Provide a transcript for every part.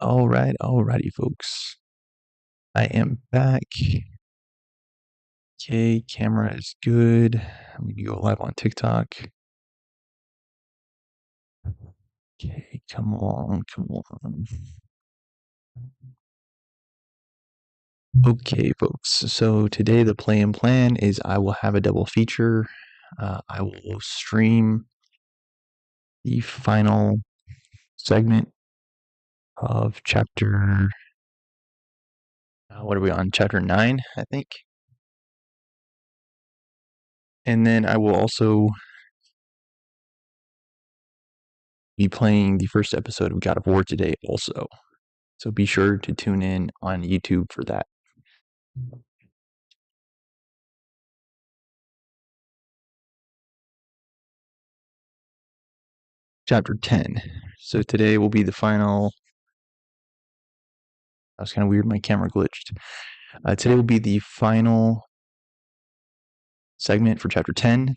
Alrighty, folks. I am back. Okay, camera is good. I'm gonna go live on TikTok. Okay, come on. Okay, folks. So today the plan is I will have a double feature. I will stream the final segment of chapter. What are we on? Chapter 9, I think. And then I will also be playing the first episode of God of War today also. So be sure to tune in on YouTube for that. Chapter 10. So today will be the final. That was kind of weird. My camera glitched. Today will be the final segment for chapter 10.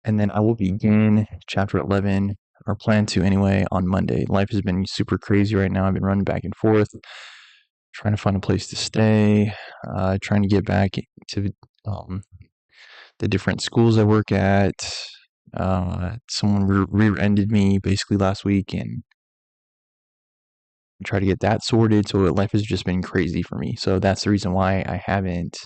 And then I will begin chapter 11, or plan to anyway, on Monday. Life has been super crazy right now. I've been running back and forth, trying to find a place to stay, trying to get back to the different schools I work at. Someone rear-ended me basically last week, and try to get that sorted. So life has just been crazy for me. So that's the reason why I haven't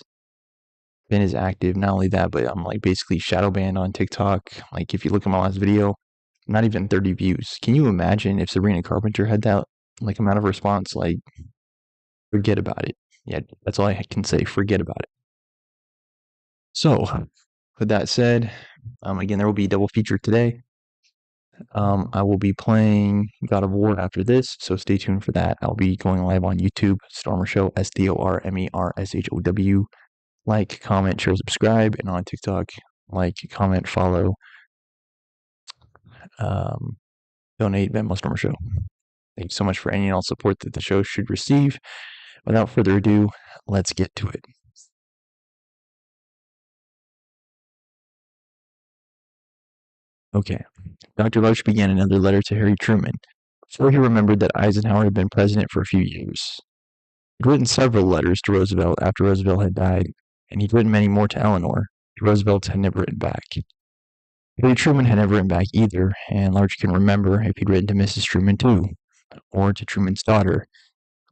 been as active. Not only that, but I'm like basically shadow banned on TikTok. Like if you look at my last video, not even 30 views. Can you imagine if Sabrina Carpenter had that like amount of response? Like, forget about it. Yeah, that's all I can say. Forget about it. So, with that said, again, there will be a double feature today. I will be playing God of War after this, so stay tuned for that. I'll be going live on YouTube, Stormer Show, SDORMERSHOW. Like, comment, share, subscribe, and on TikTok, like, comment, follow, donate, Venmo, Stormer Show. Thank you so much for any and all support that the show should receive. Without further ado, let's get to it. Okay. Dr. Loesch began another letter to Harry Truman, before he remembered that Eisenhower had been president for a few years. He'd written several letters to Roosevelt after Roosevelt had died, and he'd written many more to Eleanor. Roosevelt had never written back. Harry Truman had never written back either, and Large can remember if he'd written to Mrs. Truman too, or to Truman's daughter.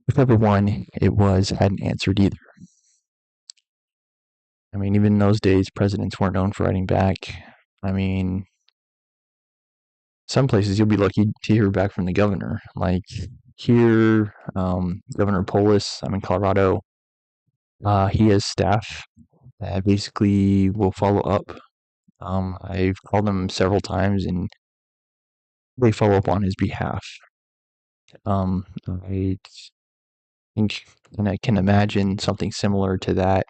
Whichever one it was hadn't answered either. I mean, even in those days, presidents weren't known for writing back. I mean, some places you'll be lucky to hear back from the governor. Like here, Governor Polis, I'm in Colorado. He has staff that basically will follow up. I've called them several times and they follow up on his behalf. I think, and I can imagine something similar to that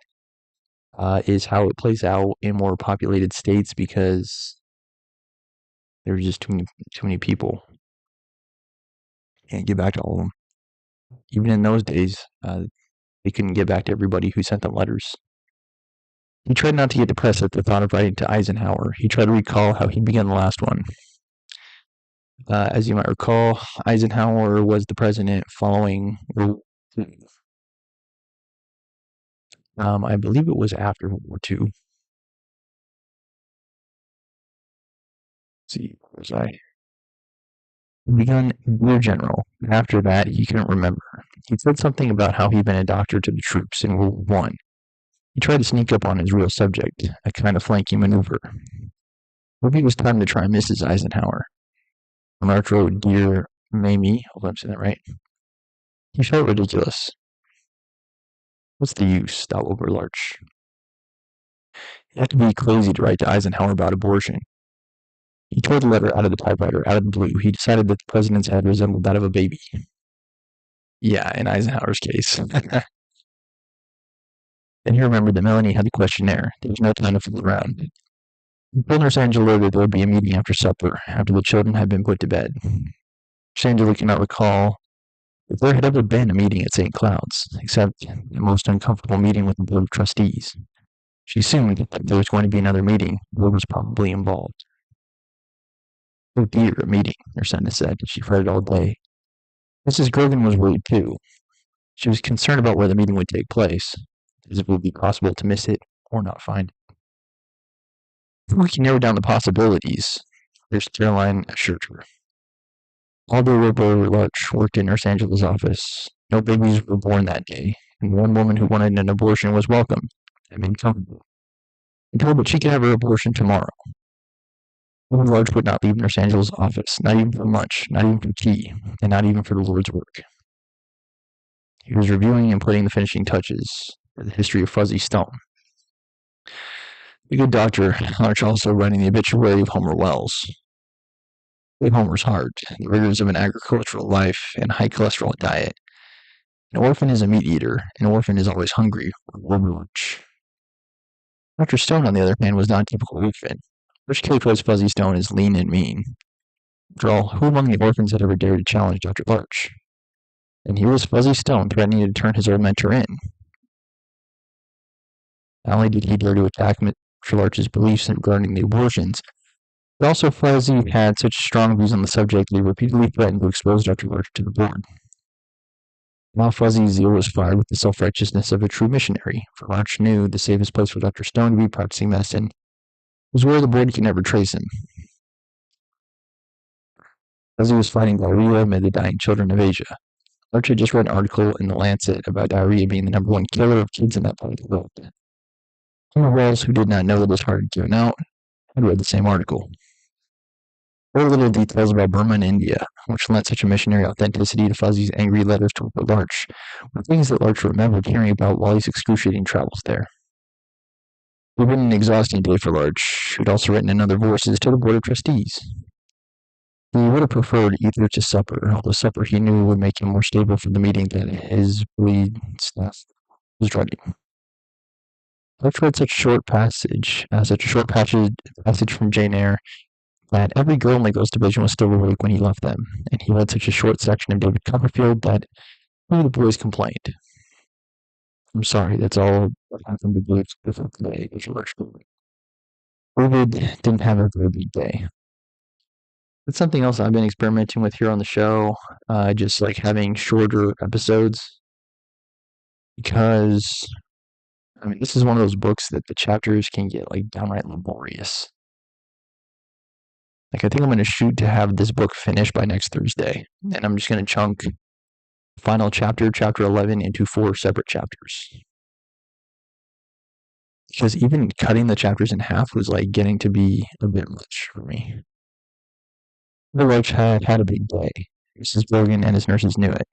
is how it plays out in more populated states because there's just too many people. Can't get back to all of them. Even in those days, they couldn't get back to everybody who sent them letters. He tried not to get depressed at the thought of writing to Eisenhower. He tried to recall how he began the last one. As you might recall, Eisenhower was the president following World War II. I believe it was after World War II. Let's see, where was I? He began Dear General. After that, he couldn't remember. He said something about how he'd been a doctor to the troops in World War I. He tried to sneak up on his real subject, a kind of flanking maneuver. Maybe it was time to try Mrs. Eisenhower. Mark wrote, Dear Mamie, hope I'm saying that right. He felt ridiculous. What's the use? Thought Wilbur Larch. You have to be crazy to write to Eisenhower about abortion. He tore the letter out of the typewriter, out of the blue. He decided that the president's head resembled that of a baby. Yeah, in Eisenhower's case. Then he remembered that Melanie had the questionnaire. There was no time to fool around. He told Nurse Angela that there would be a meeting after supper, after the children had been put to bed. Nurse Angela could not recall if there had ever been a meeting at St. Cloud's, except the most uncomfortable meeting with the Board of Trustees. She assumed that there was going to be another meeting. Will was probably involved. Oh dear, a meeting, Nurse Anna said. She fretted all day. Mrs. Grogan was worried too. She was concerned about where the meeting would take place, as if it would be possible to miss it or not find it. We can narrow down the possibilities, Miss Caroline assured her. Although Wilbur Lutch worked in Nurse Angela's office, no babies were born that day, and one woman who wanted an abortion was welcome and made comfortable, and told that she could have her abortion tomorrow. Wilbur Lutch would not leave Nurse Angela's office, not even for lunch, not even for tea, and not even for the Lord's work. He was reviewing and putting the finishing touches for the history of Fuzzy Stone. The good doctor, Lutch, also writing the obituary of Homer Wells. Homer's heart, the rigors of an agricultural life and high cholesterol diet. An orphan is a meat eater. An orphan is always hungry or overmuch. Dr. Stone, on the other hand, was not a typical orphan. Rich Claypool's Fuzzy Stone is lean and mean. After all, who among the orphans had ever dared to challenge Dr. Larch? And here was Fuzzy Stone threatening to turn his old mentor in. Not only did he dare to attack Dr. Larch's beliefs regarding the abortions, but also Fuzzy had such strong views on the subject that he repeatedly threatened to expose Dr. Larch to the board. Now Fuzzy's zeal was fired with the self-righteousness of a true missionary, for Larch knew the safest place for Dr. Stone to be practicing medicine was where the board could never trace him. Fuzzy was fighting diarrhea amid the dying children of Asia. Larch had just read an article in The Lancet about diarrhea being the #1 killer of kids in that part of the world. Homer Wells, who did not know that his heart had given out, had read the same article. There were little details about Burma and India, which lent such a missionary authenticity to Fuzzy's angry letters to Larch, were things that Larch remembered hearing about while his excruciating travels there. It had been an exhausting day for Larch, who'd also written another verses to the Board of Trustees. He would have preferred either to supper, although supper he knew would make him more stable for the meeting than his bleed staff was dreading. Larch read such a short passage from Jane Eyre, that every girl in the Ghost Division was still awake when he left them, and he read such a short section of David Copperfield that one of the boys complained. I'm sorry, that's all that happened to David today. David didn't have a very big day. It's something else I've been experimenting with here on the show, just like having shorter episodes, because I mean, this is one of those books that the chapters can get like downright laborious. Like, I think I'm going to shoot to have this book finished by next Thursday, and I'm just going to chunk the final chapter, chapter 11, into 4 separate chapters. Because even cutting the chapters in half was like getting to be a bit much for me. The Roach had a big day. Mrs. Brogan and his nurses knew it.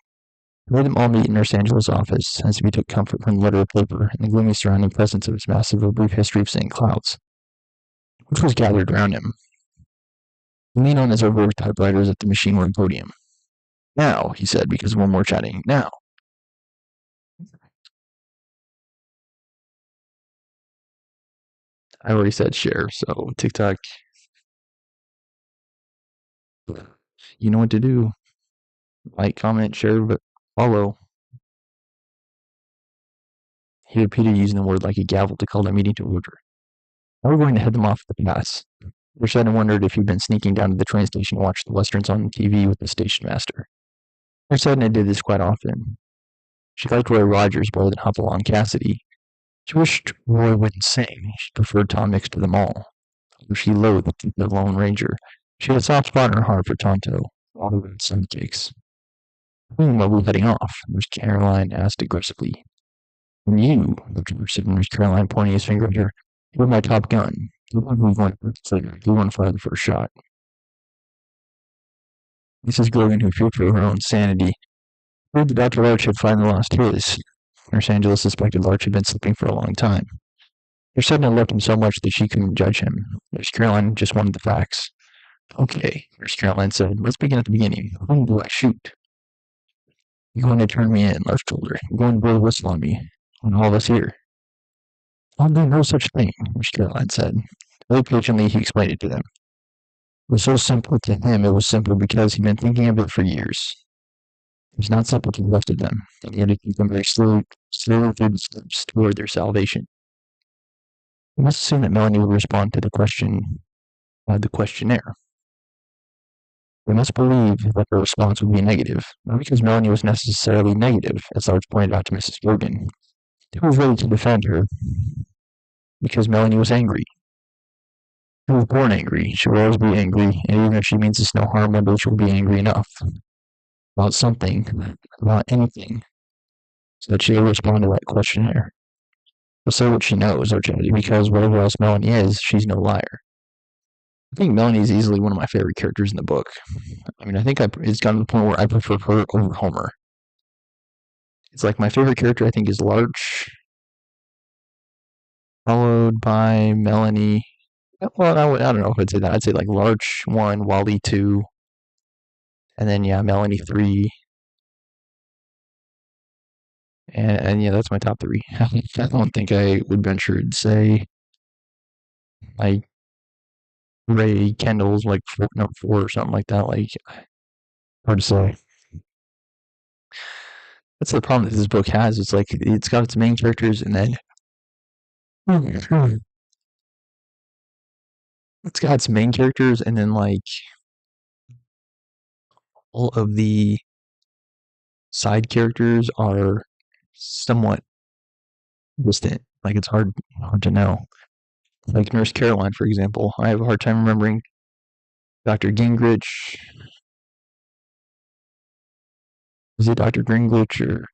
He made them all meet in Nurse Angela's office, as if he took comfort from the letter of paper and the gloomy surrounding presence of his massive A Brief History of St. Cloud's, which was gathered around him. He leaned on his overworked typewriters at the machine-work podium. Now, he said, because one more chatting. Now. I already said share, so TikTok, you know what to do. Like, comment, share, but follow. He repeated using the word like a gavel to call the meeting to order. Now we're going to head them off at the pass. Rashida wondered if he'd been sneaking down to the train station to watch the westerns on TV with the station master. Rashida did this quite often. She liked Roy Rogers more than Hopalong Cassidy. She wished Roy wouldn't sing. She preferred Tom Mix to them all. She loathed the Lone Ranger. She had a soft spot in her heart for Tonto, all the red sidekicks. When are we heading off? Miss Caroline asked aggressively. And you, said Miss Caroline, pointing his finger at her, you're my top gun. You want to fire the first shot. Mrs. Grogan, who feared for her own sanity, heard that Dr. Larch had finally lost his. Nurse Angela suspected Larch had been sleeping for a long time. Her son had loved him so much that she couldn't judge him. Nurse Caroline just wanted the facts. Okay, Nurse Caroline said, let's begin at the beginning. Whom do I shoot? You're going to turn me in, Larch told her. You're going to blow a whistle on me, on all of us here. I'll do no such thing, Nurse Caroline said. Very patiently, he explained it to them. It was so simple to him, it was simple because he'd been thinking of it for years. It was not simple to the rest of them, and he had to keep them very slowly through the steps toward their salvation. We must assume that Melanie would respond to the questionnaire. They must believe that the response would be negative, not because Melanie was necessarily negative, as Large pointed out to Mrs. Grogan. They were ready to defend her because Melanie was angry. She was born angry. She will always be angry, and even if she means us no harm, one day she will be angry enough about something, about anything, so that she'll respond to that questionnaire. She'll say what she knows, okay, because whatever else Melanie is, she's no liar. I think Melanie is easily one of my favorite characters in the book. I mean, it's gotten to the point where I prefer her over Homer. It's like my favorite character, I think, is Larch, followed by Melanie. Well, I don't know if I'd say that. I'd say like Larch 1, Wally 2, and then, yeah, Melanie 3. And yeah, that's my top three. I don't think I would venture to say like Ray Kendall's like number four or something like that. Like, hard to say. That's the problem that this book has. It's like it's got its main characters, and then it's got its main characters, and then like all of the side characters are somewhat distant. Like it's hard to know. Like Nurse Caroline, for example, I have a hard time remembering Dr. Gingrich. Is it Dr. Gingrich or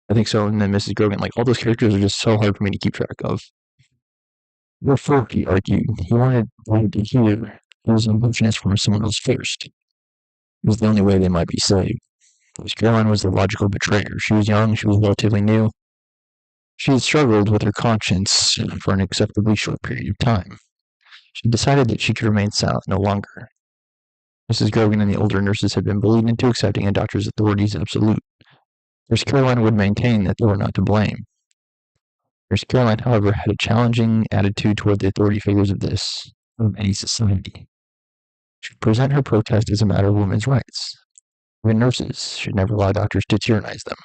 I think so? And then Mrs. Grogan. Like all those characters are just so hard for me to keep track of. Therefore, he argued, he wanted to hear his emotions from someone else first. It was the only way they might be saved. Because Caroline was the logical betrayer. She was young, she was relatively new. She had struggled with her conscience for an acceptably short period of time. She decided that she could remain silent no longer. Mrs. Grogan and the older nurses had been bullied into accepting a doctor's authority as absolute. Nurse Caroline would maintain that they were not to blame. Nurse Caroline, however, had a challenging attitude toward the authority figures of any society. She would present her protest as a matter of women's rights. Even nurses should never allow doctors to tyrannize them.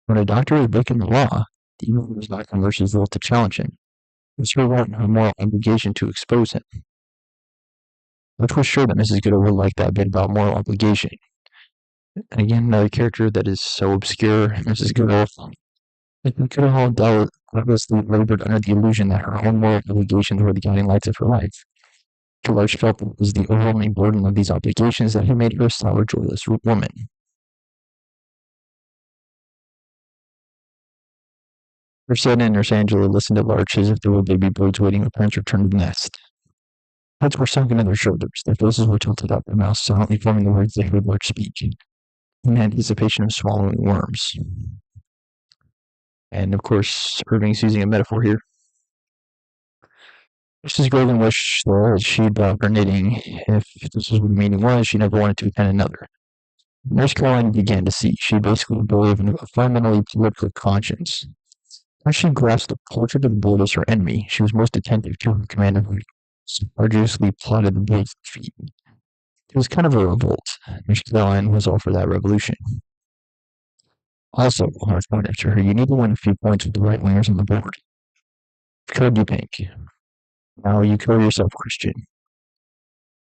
When a doctor is breaking the law, even if it is not the nurse's role to challenge him, it's her right and her moral obligation to expose him. Which was sure that Mrs. Goodall would like that bit about moral obligation. And again, another character that is so obscure, Mrs. Goodall. Goodall doubtlessly labored under the illusion that her own moral obligations were the guiding lights of her life. George felt that it was the overwhelming burden of these obligations that had made her a sour, joyless woman. Ursula and Nurse Angela listened to Larch as if they were baby birds waiting for parents' return to the nest. Heads were sunk into their shoulders, their faces were tilted up, their mouths silently forming the words they heard Larch speak, in anticipation of swallowing worms. And of course, Irving's using a metaphor here. Mrs. Grogan wished that she'd brought her knitting. If this was what the meaning was, she never wanted to attend another. Nurse Caroline began to see. She basically believed in a fundamentally political conscience. As she grasped the portrait of the board as her enemy, she was most attentive to her commander who arduously plotted the board's defeat. It was kind of a revolt. Nurse Caroline was all for that revolution. Also, I was pointed to her, you need to win a few points with the right wingers on the board. Code you pink. Now you kill yourself, Christian.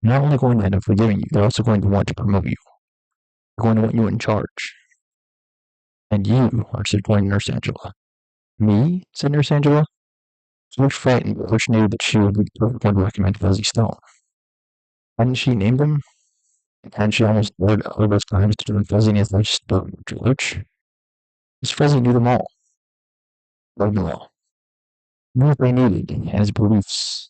They're not only going to end up forgiving you, they're also going to want to promote you. They're going to want you in charge. And you, Arch said, pointing to Nurse Angela. Me? Said Nurse Angela. She looked frightened, but Arch knew that she would be the perfect one to recommend Fuzzy Stone. Hadn't she named him? And hadn't she almost dared all those times to do Fuzzy and his life spoke to Arch? Because Fuzzy knew them all. Loved them all. Knew what they needed, and his beliefs.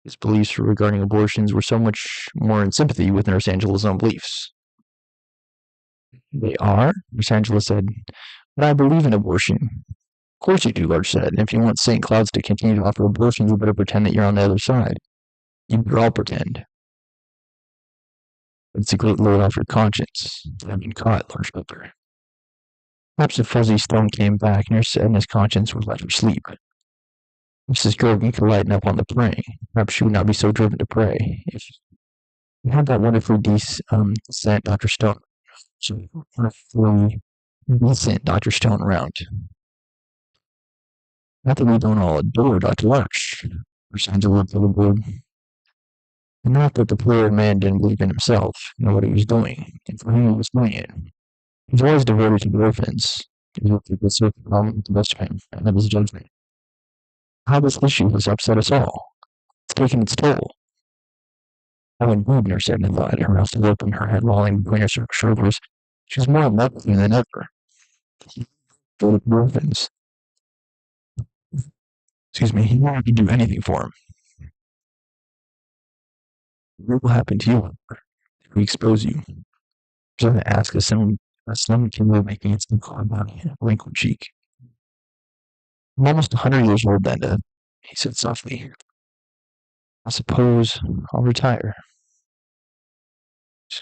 His beliefs regarding abortions were so much more in sympathy with Nurse Angela's own beliefs. They are, Nurse Angela said, but I believe in abortion. Of course you do, Larch said, and if you want St. Cloud's to continue to offer abortions, you better pretend that you're on the other side. You better all pretend. But it's a great load off your conscience. I mean, caught, Larch Pepper. Perhaps if Fuzzy Stone came back, Nurse said, and his conscience would let her sleep. Mrs. Grogan could lighten up on the praying. Perhaps she would not be so driven to pray. If you had that wonderfully decent Dr. Stone. So wonderfully decent Dr. Stone around. Not that we don't all adore Dr. Larch. Nurse Angela looked overboard. Not that the poor old man didn't believe in himself, and what he was doing, and for whom he was doing it. He was always devoted to the orphans. He looked at the social problem with the best of him, and of his judgment. How this issue has upset us all. It's taken its toll. Ellen Gubner said in thought, her mouth still open, her head lolling between her shoulders. She was more in love with him than ever. For the orphans. Excuse me, he wanted to do anything for him. What will happen to you if we expose you? She's going to ask a slim Kimber making its call about a wrinkled cheek. I'm almost 100 years old, Benda, he said softly. I suppose I'll retire.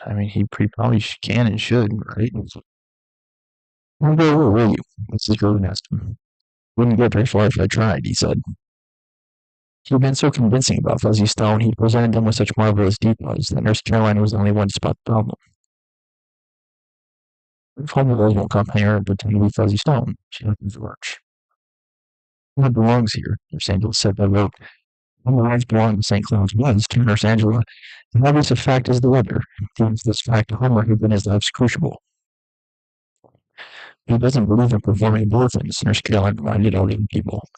I mean, he probably can and should, right? Where will you? Mrs. Grogan asked him. Wouldn't get very far if I tried, he said. He had been so convincing about Fuzzy Stone, he presented them with such marvelous details that Nurse Caroline was the only one to spot the problem. If Homer Rose won't come here and pretend to be Fuzzy Stone, she looked at George. No one belongs here, Nurse Angela said by rote. Homer Rose belonged to St. Cloud's Woods to Nurse Angela, and obvious a fact is the weather. Seems this fact to Homer had been his life's crucible. He doesn't believe in performing abortions, Nurse Caroline reminded all the people.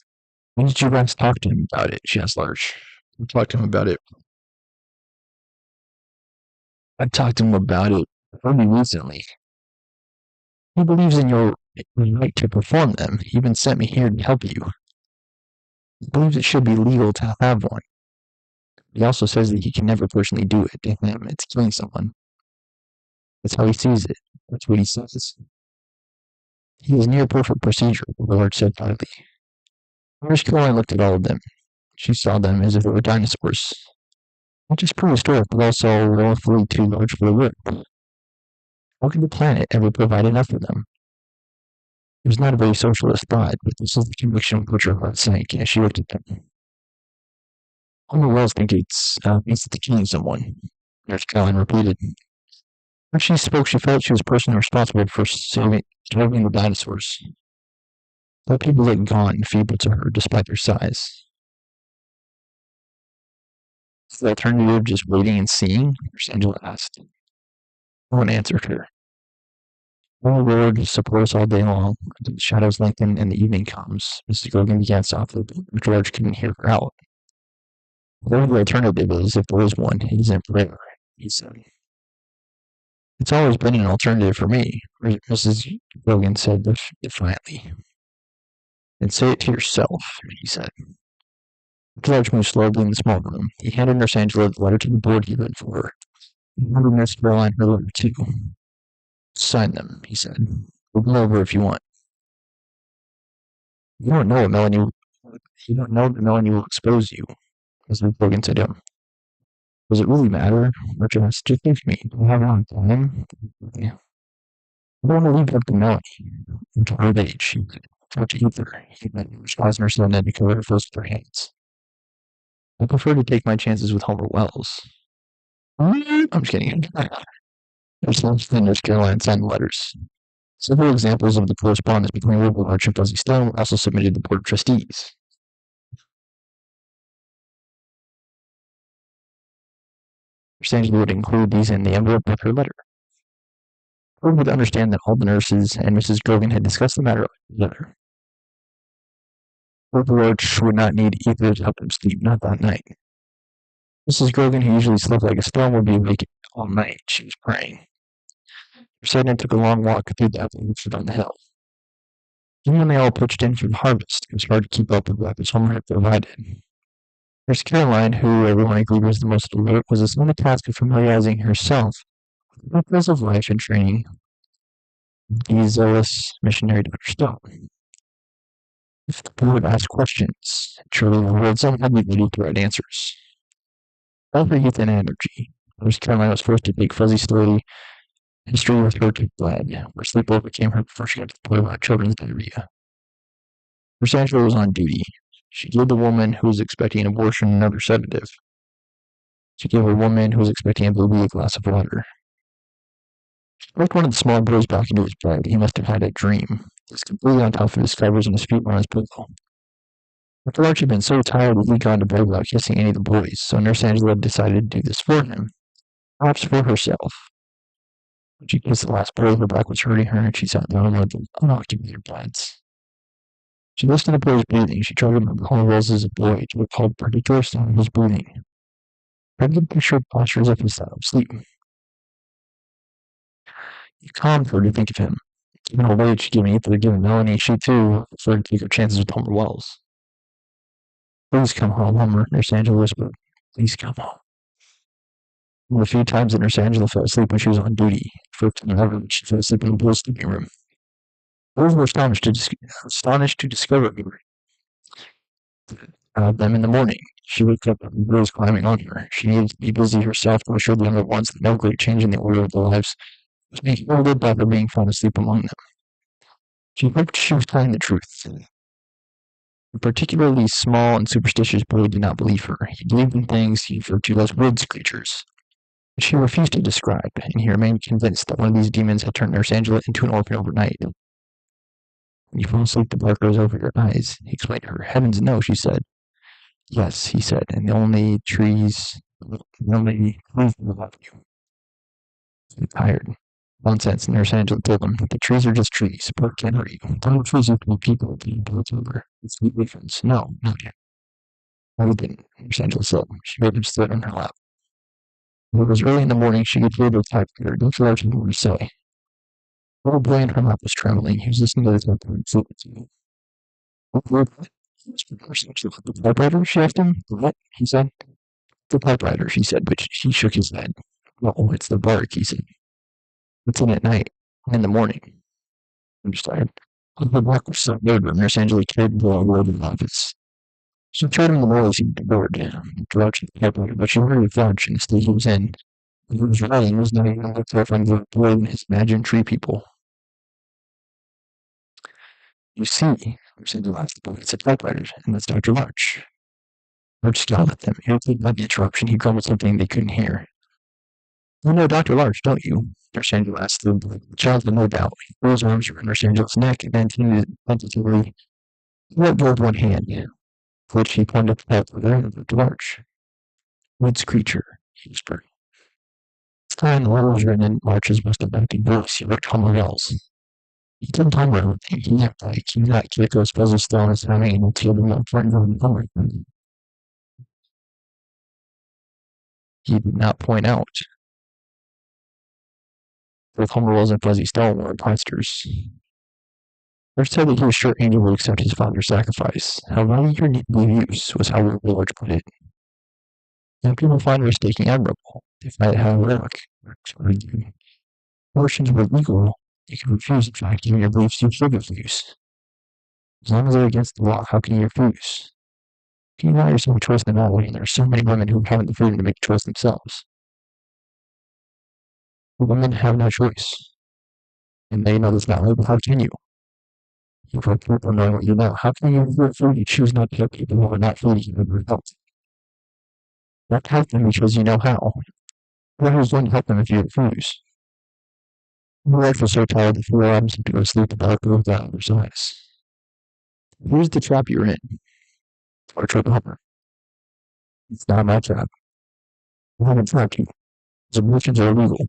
When did you guys talk to him about it? She asked Large. We talked to him about it. I talked to him about it only recently. He believes in your right to perform them. He even sent me here to help you. He believes it should be legal to have one. He also says that he can never personally do it. To him, it's killing someone. That's how he sees it. That's what he says. He is near perfect procedure, the Lord said proudly. Nurse Caroline looked at all of them. She saw them as if they were dinosaurs. Not just prehistoric, but also woefully too large for the work. How could the planet ever provide enough for them? It was not a very socialist thought, but this is the conviction which her heart sank as she looked at them. Homer Wells thinks it's killing someone, Nurse Caroline repeated. As she spoke, she felt she was personally responsible for saving the dinosaurs. But people looked gaunt and feeble to her, despite their size. Is the alternative just waiting and seeing? Nurse Angela asked. No one answered her. Oh Lord, support us all day long, until the shadows lengthen and the evening comes. Mrs. Grogan began softly, but George couldn't hear her out. Whatever the alternative is, if there is one, it isn't prayer, he said. It's always been an alternative for me, Mrs. Grogan said defiantly. Then say it to yourself, he said. George moved slowly in the small room. He handed Nurse Angela the letter to the board he read for her. He handed Nurse Caroline her letter, too. Sign them, he said. We'll go over if you want. You don't know that Melanie will expose you, Mrs. Grogan said to him. Does it really matter? Richard asked. Just think me. Do I have on time? Yeah. I don't want to leave it up to Melanie. Until her age, she tried to either. He meant Rosner said that because her first with her hands. I prefer to take my chances with Homer Wells. I'm just kidding. Nurse Caroline signed the letters. Several examples of the correspondence between Wilbur Arch and Fuzzy Stone were also submitted to the Board of Trustees. Angela would include these in the envelope with her letter. Her would understand that all the nurses and Mrs. Grogan had discussed the matter together. Wilbur Arch would not need either to help him sleep, not that night. Mrs. Grogan, who usually slept like a stone, would be awake all night. She was praying. Poseidon took a long walk through the apple orchard on the hill. Even when they all pitched in for the harvest, it was hard to keep up with what his Homer had provided. Nurse Caroline, who everyone agreed was the most alert, was assigned the task of familiarizing herself with the principles of life and training the zealous missionary Dr. Stone. If the board asked questions, surely the world somehow be ready to write answers. All her youth and energy, Nurse Caroline was forced to take fuzzy story history with her to bed, where sleep overcame her before she got to the point about children's diarrhea. Nurse Angela was on duty. She gave the woman who was expecting an abortion another sedative. She gave a woman who was expecting a baby a glass of water. She put one of the small boys back into his bed. He must have had a dream. He was completely on top of his covers and his feet were on his pillow. Dr. Arch had been so tired that he'd gone to bed without kissing any of the boys, so Nurse Angela decided to do this for him, perhaps for herself. When she kissed the last boy, her back was hurting her, and she sat down on one of the unoccupied beds. She listened to the boy's breathing. She tried to remember how he was as a boy to recall particular sound of his breathing. Tried to picture postures of his sat up sleep. It calmed her to think of him. Given how late she'd given Ethan, given Melanie, she too started to take her chances with Homer Wells. Please come home, Homer, Nurse Angela whispered. Please come home. One of the few times that Nurse Angela fell asleep when she was on duty, first time ever, she fell asleep in the boys' sleeping room. Boys were astonished to discover them in the morning. She woke up and the girls climbing on her. She needed to be busy herself to assure the younger ones that no great change in the order of their lives was being heralded by their being found asleep among them. She hoped she was telling the truth. A particularly small and superstitious boy did not believe her. He believed in things he referred to as woods creatures, which she refused to describe, and he remained convinced that one of these demons had turned Nurse Angela into an orphan overnight. When you fall asleep, the dark goes over your eyes, he explained to her. Heavens no, she said. Yes, he said, and the only trees will love you. I'm tired. Nonsense, Nurse Angela told him. The trees are just trees. Bird can't hurt you. Don't trees have to be people to be built over. It's the difference. No, not yet. No, he didn't, Nurse Angela said. She made him sit on her lap. When it was early in the morning, she could hear the typewriter. Dr. Larch had more to say. The little boy in her lap was trembling. He was listening to the typewriter and sleeping too. What word? The typewriter? She asked him. What? He said. The typewriter, she said, but he shook his head. No, it's the bark, he said. It's in at night, in the morning. I'm just tired. Her back was so good, but Nurse Angela carried the boy over to the office. She tried him in the morning, he seemed bored, grouchy, but she heard the fudge and the state he was in. He was writing was not even more terrifying than the boy and his imagined tree people. You see, Nurse Angela asked the boy, it's a typewriter, and that's Dr. Larch. Larch scowled at them, irritated by the interruption. He grumbled something they couldn't hear. You know Dr. Larch, don't you? Nurse Angela asked the child had no doubt. He threw his arms around Nurse Angela's neck and then tentatively let go of one hand, which he pointed at the other of Dr. Larch. Woods creature, he whispered. This time the letter was written in Larch's most affecting voice. He looked Homer Wells. He didn't talk about everything. He didn't like, he did not kick those puzzle stones having and until the more important of Homer. He did not point out both Homer Wells and Fuzzy Stone were imposters. Larch said that he was sure Angel would accept his father's sacrifice. How value your use was how Larch put it. And people find risk taking admirable. If I had a look, abortions were legal. You could refuse, in fact, even your beliefs you should refuse. As long as they're against the law, how can you refuse? Can you allow yourself a choice in that way? And there are so many women who haven't the freedom to make a choice themselves. Women have no choice. And they know that's not right, but how can you? You've heard people knowing what you know. How can you feel free to choose not to help people who are not free to give them help? Not to help them because you know how. Whoever's going to help them if you refuse? My wife was so tired that 4 hours to go to sleep without going without her eyes. Here's the trap you're in. Or trap helper. It's not my trap. I haven't trapped you. Those abortions are illegal.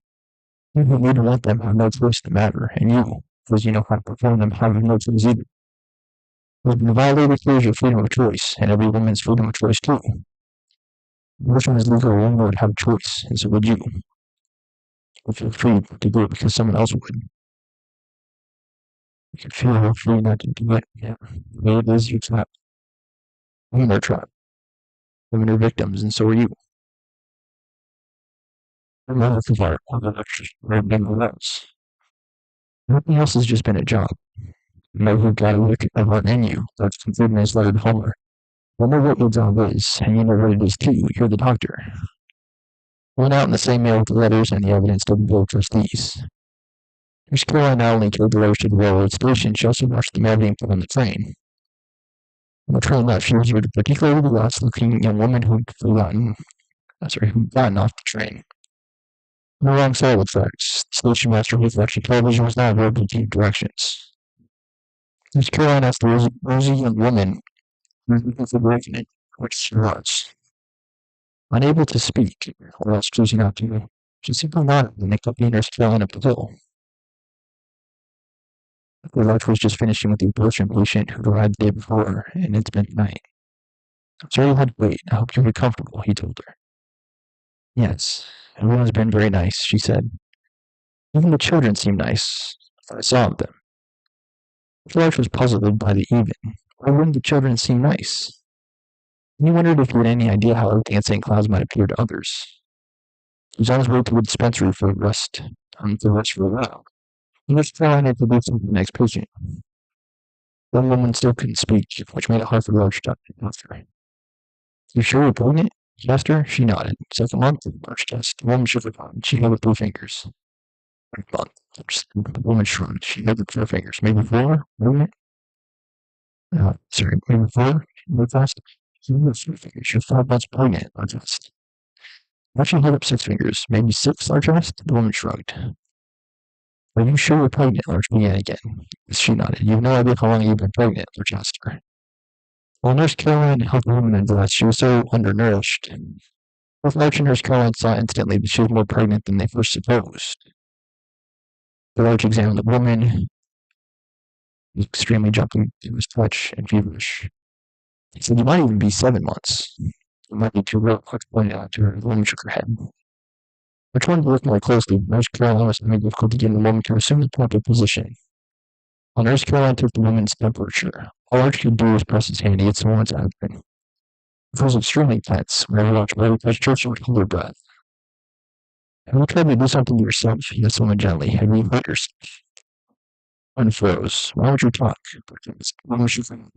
You who need to want them have no choice in the matter, and you, because you know how to perform them, have no choice either. But the violator clears your freedom of choice, and every woman's freedom of choice too. Abortion is legal, a woman would have a choice, and so would you. You feel free to do it because someone else would. You can feel free not to do it. Yeah. The way it is, you're trapped. Women are trapped. Women are victims, and so are you. Remember the part of the lecture, remember else. Nothing else has just been a job. Remember you've got to look at what in you. That's concluding his letter to Homer. You know what your job is, and you know what it is too. You're the doctor. Went out in the same mail with the letters and the evidence to the board of trustees. Miss Caroline not only carried the letters to the railroad station, she also watched the mail being put on the train. When the train left, she was with a particularly lost-looking young woman who'd gotten off the train. On the wrong side of the tracks, the station master whose lecture television was not available to give directions. Miss Caroline asked the rosy young woman Which she was. Unable to speak, or else choosing not to, she simply nodded and the company nurse fell up the hill. The Larch was just finishing with the abortion patient who arrived the day before, and it's been night. I'm sorry you had to wait. I hope you get comfortable, he told her. Yes, everyone's been very nice, she said. Even the children seemed nice. I saw them. George was puzzled by the even. Why wouldn't the children seem nice? He wondered if he had any idea how everything at St. Cloud's might appear to others. He was on his way to the dispensary for rest for a while. He was trying to do something the next patient. One woman still couldn't speak, which made it hard for George to ask her. You sure you're pregnant? He asked her. She nodded. Second month? George asked. The woman shook her head. She held up her fingers. Third month. The woman shrugged. She held up her fingers. Maybe four? Maybe sorry, maybe four? Move fast. She held up three fingers. You're 5 months pregnant. I asked. Why she held up 6 fingers? Maybe six? I asked. The woman shrugged. Are you sure you're pregnant? Larch began again. She nodded. You have no idea how long you've been pregnant, Larch asked her. Well, Nurse Caroline helped the woman undress. She was so undernourished. Both Larch and Nurse Caroline saw instantly that she was more pregnant than they first supposed. The Larch examined the woman. He was extremely jumpy. It was touch and feverish. He said, you might even be 7 months. It might be too real. Larch pointed out to her. The woman shook her head. Which one to look more closely? Nurse Caroline was having difficulty getting the woman to assume the proper position. While Nurse Caroline took the woman's temperature, all Arch could do was press his hand against the woman's abdomen. It was extremely tense. Whenever Arch touched her, she would hold her breath. Have you tried to do something to yourself? He asked the woman gently. Have you hurt yourself? Unfroze. Why would you talk? Because the woman shook her head.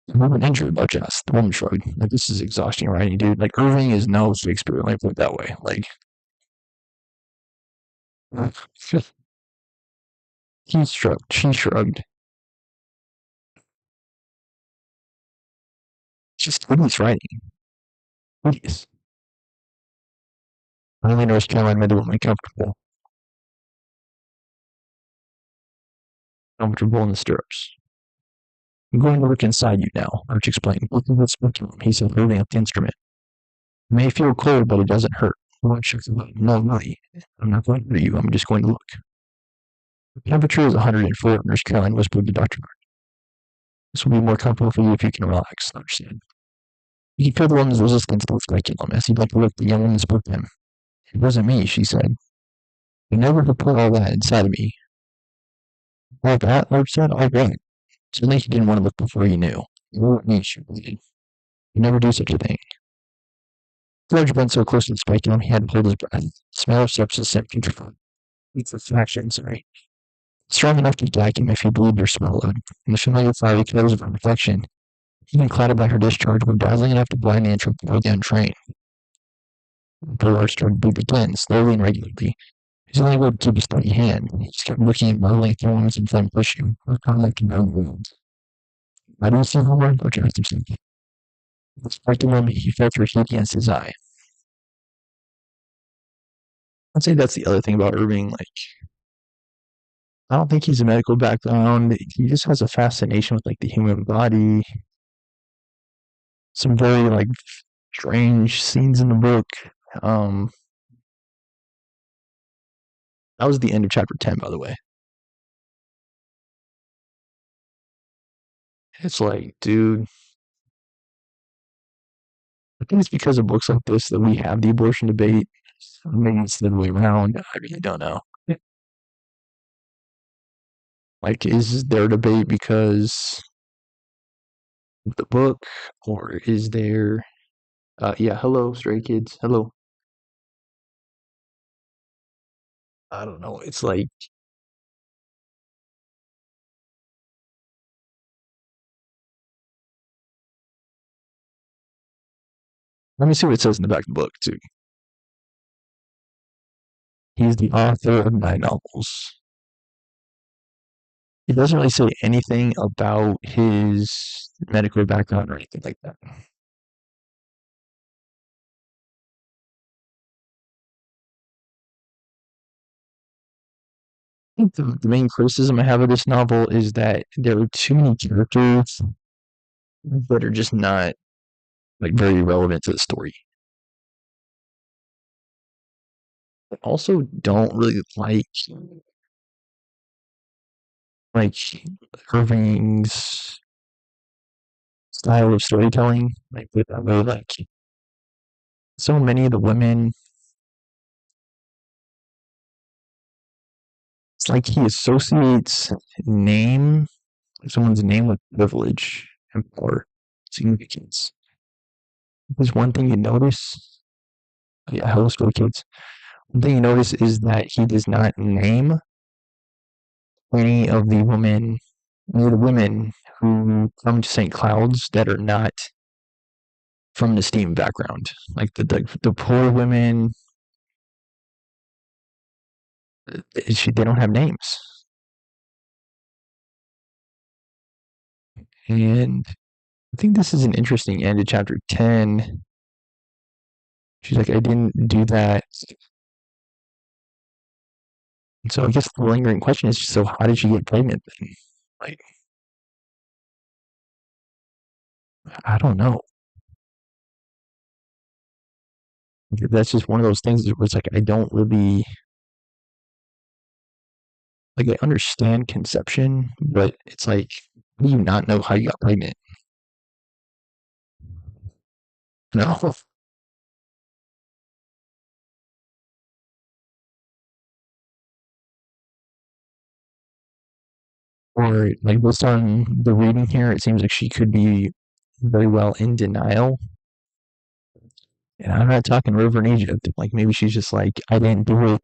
The woman injured, Arch asked. The woman shrugged. Like, this is exhausting writing, dude. Like, Irving is no Shakespeare. Let me put it that way. Like, he shrugged. She shrugged. Just tedious writing. Tedious. Finally, Nurse Caroline made the woman comfortable in the stirrups. I'm going to look inside you now, Arch explained. Look at the speculum, he said, holding up the instrument. It may feel cold, but it doesn't hurt. The woman shook her head. No, really. I'm not going to hurt you. I'm just going to look. The temperature is 104, Nurse Caroline whispered to Dr. Mark. This will be more comfortable for you if you can relax, Arch said. He could feel the woman's resistance to the speculum as he bent to look. The young woman spoke to him. It wasn't me, she said. You never have put all that inside of me. All that, Arch said. All right. Suddenly he didn't want to look before he knew. You weren't me, she pleaded. You never do such a thing. George bent so close to the speculum he had to hold his breath. The smell of sepsis sent putrefaction, sorry. Strong enough to gag him if he believed her smell would. And the familiar fiery colors of her reflection, even clouded by her discharge, were dazzling enough to blind the intrepid or the untrained. George started to breathe again, slowly and regularly. He was only able to keep a steady hand. He just kept looking at muddling thorns and inflamed tissue, her contact and no wounds. I don't see her, George asked himself. Despite him, he felt her heat against his eye. I'd say that's the other thing about Irving. Like, I don't think he's a medical background. He just has a fascination with like the human body. Some very like strange scenes in the book. Um, that was the end of chapter 10, by the way. It's like, dude, I think it's because of books like this that we have the abortion debate. Maybe it's the other way around. I really don't know. Like, is there a debate because of the book, or is there? Yeah. Hello, stray kids. Hello. I don't know. It's like, let me see what it says in the back of the book too. He's the author of 9 novels. It doesn't really say anything about his medical background or anything like that. I think the main criticism I have of this novel is that there are too many characters that are just not like very relevant to the story. I also don't really like Irving's style of storytelling. Like with that way, like so many of the women, it's like he associates name, someone's name with privilege and power significance. There's one thing you notice, yeah, hello story kids. One thing you notice is that he does not name any of the women, any of the women who come to St. Cloud's that are not from the STEAM background. Like the poor women, they don't have names. And I think this is an interesting end to chapter 10. She's like, I didn't do that. And so I guess the lingering question is, so how did she get pregnant then? Like, I don't know. That's just one of those things where it's like, I don't really, like, I understand conception, but it's like, how do you not know how you got pregnant? No. Or, like, based on the reading here, it seems like she could be very well in denial. And I'm not talking River in Egypt. Like, maybe she's just like, I didn't do it.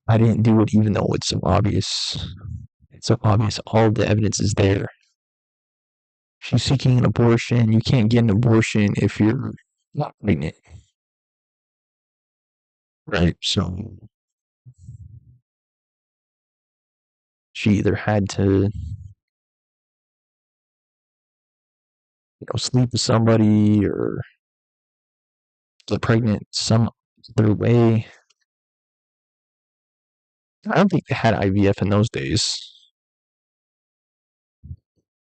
I didn't do it even though it's so obvious. It's so obvious. All the evidence is there. She's seeking an abortion. You can't get an abortion if you're not pregnant. Right. So she either had to, sleep with somebody or get pregnant some other way. I don't think they had IVF in those days.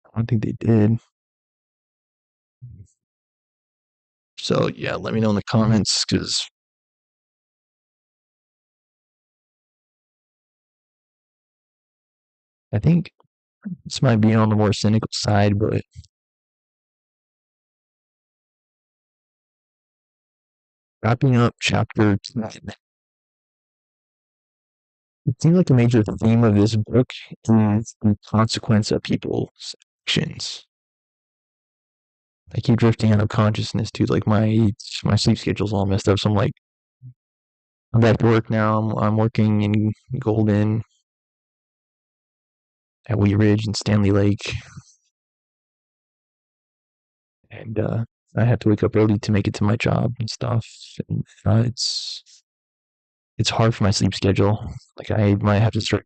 I don't think they did. So yeah, let me know in the comments because I think this might be on the more cynical side, but wrapping up chapter 10, it seems like a major theme of this book is the consequence of people's actions. I keep drifting out of consciousness too. Like my sleep schedule's all messed up. So I'm like, I'm back to work now. I'm working in Golden at Wheat Ridge and Stanley Lake, and I have to wake up early to make it to my job and stuff. And it's hard for my sleep schedule. Like I might have to start,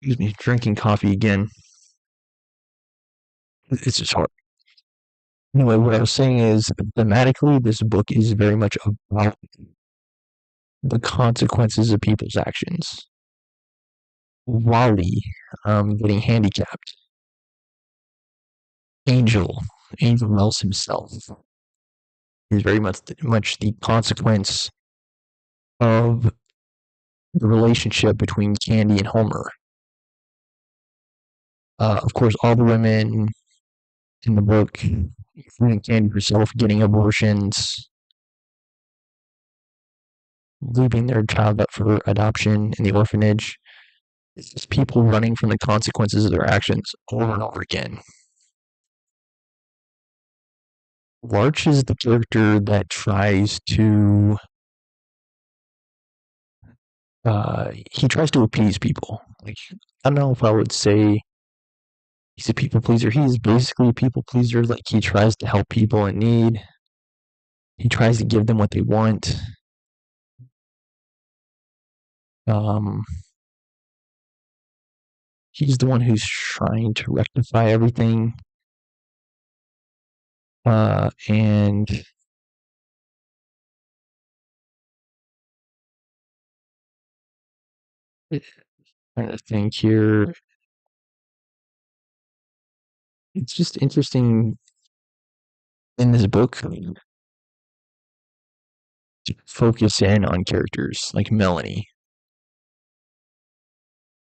excuse me, drinking coffee again. It's just hard. Anyway, what I was saying is thematically, this book is very much about the consequences of people's actions. Wally, getting handicapped. Angel, Angel Wells himself, is very much the consequence of the relationship between Candy and Homer. Of course, all the women in the book, including Candy herself, getting abortions, leaving their child up for adoption in the orphanage. It's just people running from the consequences of their actions over and over again. Larch is the character that tries to he tries to appease people. Like I don't know if I would say he's a people pleaser. He's basically a people pleaser. Like he tries to help people in need. He tries to give them what they want. Um, he's the one who's trying to rectify everything. And Trying to think here. It's just interesting in this book to focus in on characters like Melanie.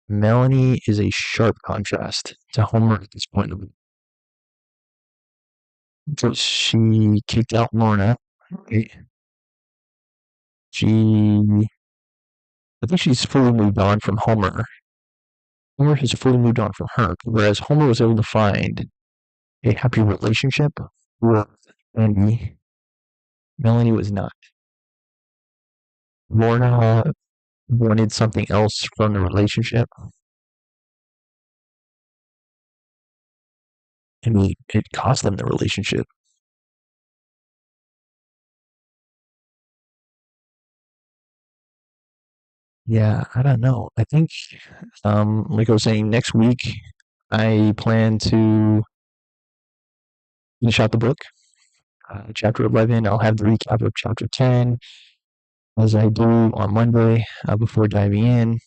Melanie is a sharp contrast to Homer at this point of the book. She kicked out Lorna. Right? She, I think she's fully moved on from Homer. Homer has fully moved on from her, whereas Homer was able to find a happy relationship with Andy. Melanie was not. Lorna wanted something else from the relationship, and it cost them the relationship. Yeah, I don't know. I think, like I was saying, next week I plan to finish out the book. Chapter 11, I'll have the recap of chapter 10 as I do on Monday before diving in.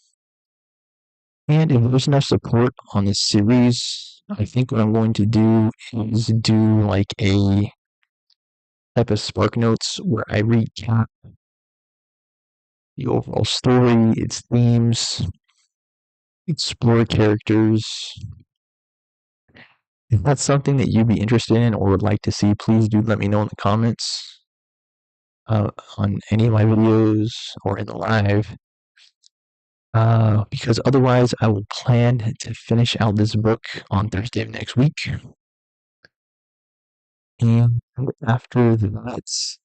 And if there's enough support on this series, I think what I'm going to do is do like a type of Spark Notes where I recap the overall story, its themes, explore characters. If that's something that you'd be interested in or would like to see, please do let me know in the comments on any of my videos or in the live. Because otherwise, I will plan to finish out this book on Thursday of next week. And after that,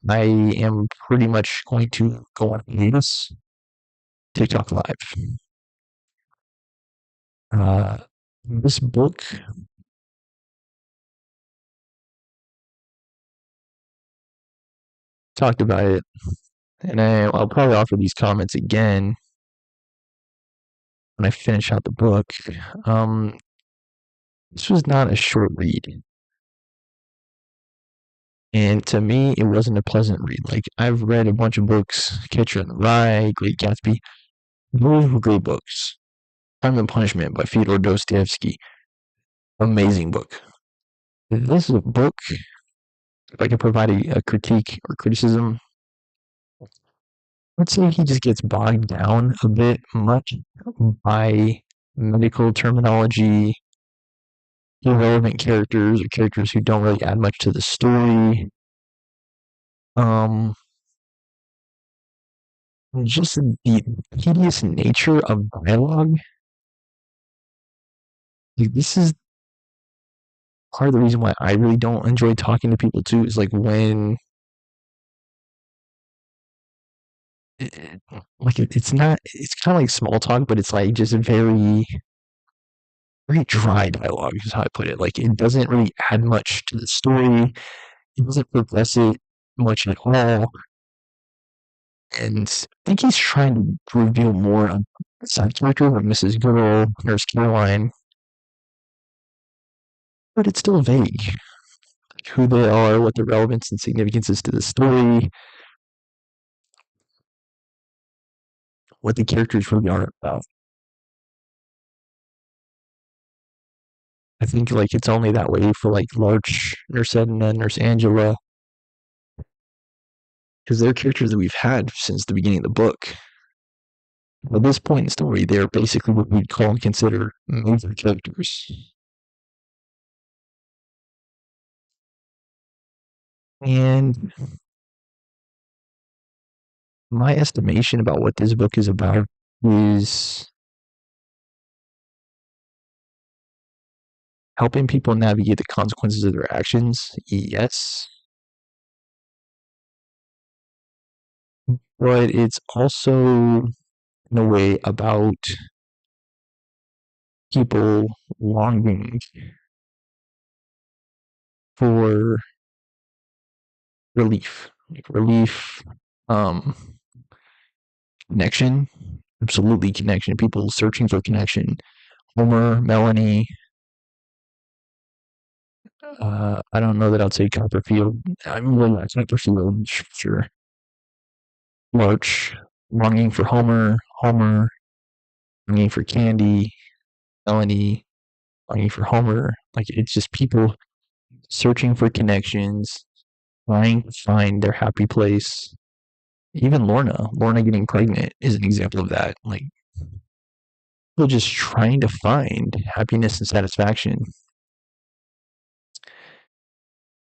I am pretty much going to go on hiatus, TikTok Live. Uh, this book talked about it, and I'll probably offer these comments again when I finish out the book. This was not a short read. And to me, it wasn't a pleasant read. Like, I've read a bunch of books, Catcher in the Rye, Great Gatsby. Those were great books. Crime and Punishment by Fyodor Dostoevsky. Amazing book. This is a book, if I could provide a critique or criticism, let's say he just gets bogged down a bit much by medical terminology, irrelevant characters, or characters who don't really add much to the story. Um, just the tedious nature of dialogue. Like, this is part of the reason why I really don't enjoy talking to people too. Is like when it's not. It's kind of like small talk, but it's like just very dry dialogue. Is how I put it. Like, it doesn't really add much to the story. It doesn't progress it much at all. And I think he's trying to reveal more on the side character of Mrs. Goodall, Nurse Caroline, but it's still vague. Like, who they are, what the relevance and significance is to the story, what the characters really are about. I think like it's only that way for like Larch, Nurse Edna, Nurse Angela, because they're characters that we've had since the beginning of the book. At this point in the story, they're basically what we'd call and consider major characters. And my estimation about what this book is about is helping people navigate the consequences of their actions, yes. But it's also, in a way, about people longing for relief. Like relief, um, connection, absolutely connection. People searching for connection. Homer, Melanie, I don't know that I'd say Copperfield. I mean, well, yeah, Copperfield, sure. Roach, longing for Homer, Homer, longing for Candy, Melanie, longing for Homer. Like it's just people searching for connections, trying to find their happy place. Even Lorna getting pregnant is an example of that. Like people just trying to find happiness and satisfaction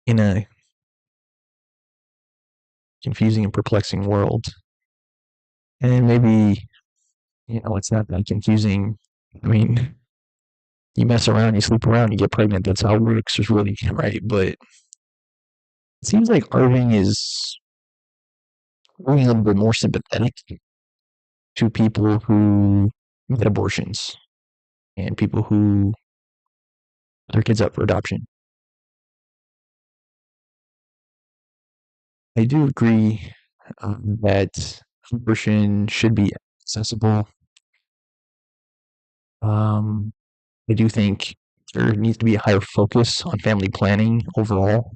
in a confusing and perplexing world. And maybe, it's not that confusing. I mean, you mess around, you sleep around, you get pregnant. That's how it works, is really right. But it seems like Irving is being a little bit more sympathetic to people who get abortions and people who put their kids up for adoption. I do agree that abortion should be accessible. Um, I do think there needs to be a higher focus on family planning overall.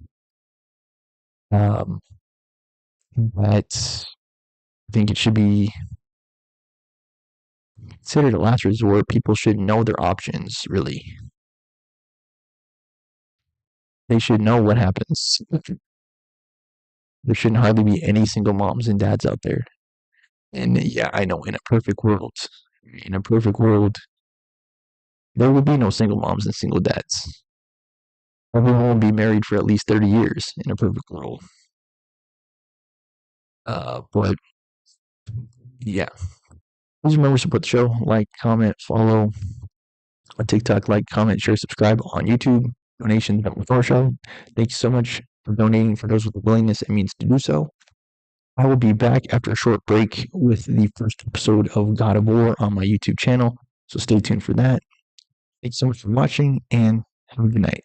Um, but I think it should be considered a last resort. People should know their options, really. They should know what happens. There shouldn't hardly be any single moms and dads out there. And yeah, I know in a perfect world, there would be no single moms and single dads. Everyone would be married for at least 30 years in a perfect world. But yeah, please remember to support the show. Like, comment, follow on TikTok, like, comment, share, subscribe on YouTube. Donations help with our show. Thank you so much for donating for those with the willingness and means to do so. I will be back after a short break with the first episode of God of War on my YouTube channel. So stay tuned for that. Thanks so much for watching and have a good night.